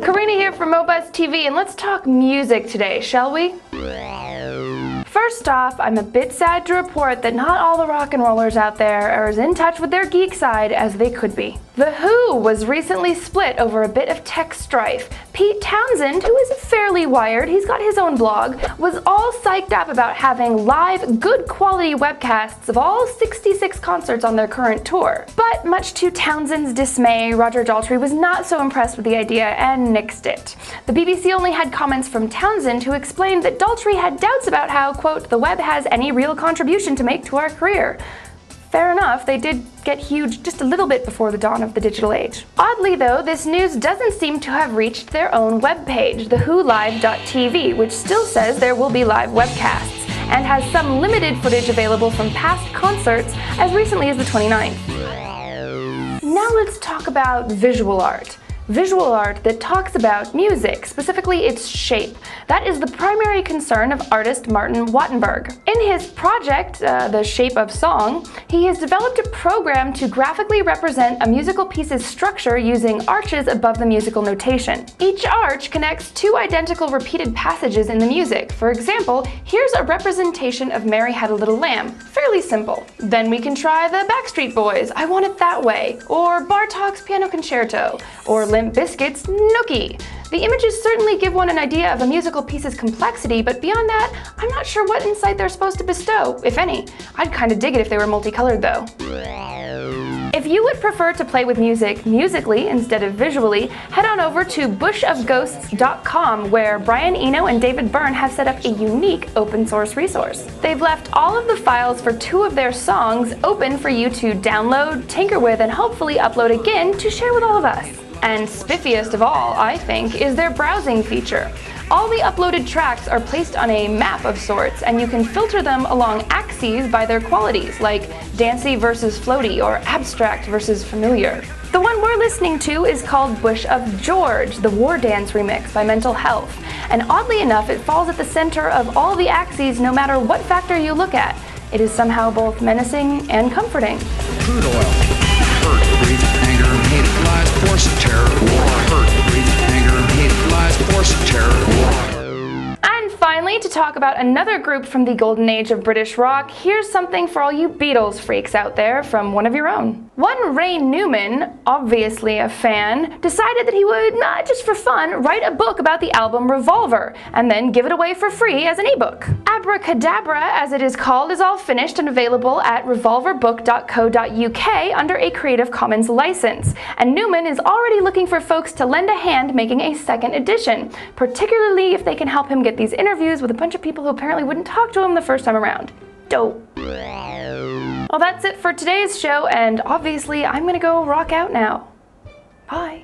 Karina here from Mobuzz TV, and let's talk music today, shall we? First off, I'm a bit sad to report that not all the rock and rollers out there are as in touch with their geek side as they could be. The Who was recently split over a bit of tech strife. Pete Townsend, who is fairly wired, he's got his own blog, was all psyched up about having live, good quality webcasts of all 66 concerts on their current tour. But much to Townsend's dismay, Roger Daltrey was not so impressed with the idea and nixed it. The BBC only had comments from Townsend, who explained that Daltrey had doubts about how, quote, the web has any real contribution to make to our career. Fair enough, they did get huge just a little bit before the dawn of the digital age. Oddly though, this news doesn't seem to have reached their own webpage, thewholive.tv, which still says there will be live webcasts, and has some limited footage available from past concerts as recently as the 29th. Now let's talk about visual art. Visual art that talks about music, specifically its shape. That is the primary concern of artist Martin Wattenburg. In his project, The Shape of Song, he has developed a program to graphically represent a musical piece's structure using arches above the musical notation. Each arch connects two identical repeated passages in the music. For example, here's a representation of Mary Had a Little Lamb. Fairly simple. Then we can try the Backstreet Boys, I Want It That Way, or Bartók's Piano Concerto, or Limp Bizkit's Nookie. The images certainly give one an idea of a musical piece's complexity, but beyond that, I'm not sure what insight they're supposed to bestow, if any. I'd kinda dig it if they were multicolored though. If you would prefer to play with music musically instead of visually, head on over to bushofghosts.com, where Brian Eno and David Byrne have set up a unique open source resource. They've left all of the files for 2 of their songs open for you to download, tinker with, and hopefully upload again to share with all of us. And spiffiest of all, I think, is their browsing feature. All the uploaded tracks are placed on a map of sorts, and you can filter them along axes by their qualities, like dancey versus floaty or abstract versus familiar. The one we're listening to is called Bush of George, the War Dance remix by Mental Health, and oddly enough it falls at the center of all the axes no matter what factor you look at. It is somehow both menacing and comforting. Crude oil. Hurt, greed, anger, hate, lies, force, terror, war. Hurt, greed, anger, hate, lies, force, terror, war. And finally, to talk about another group from the golden age of British rock, here's something for all you Beatles freaks out there from one of your own. One Ray Newman, obviously a fan, decided that he would, just for fun, write a book about the album Revolver, and then give it away for free as an ebook. Abracadabra, as it is called, is all finished and available at revolverbook.co.uk under a Creative Commons license, and Newman is already looking for folks to lend a hand making a second edition, particularly if they can help him get these interviews with a bunch of people who apparently wouldn't talk to him the first time around. Dope. Well, that's it for today's show, and obviously I'm gonna go rock out now. Bye.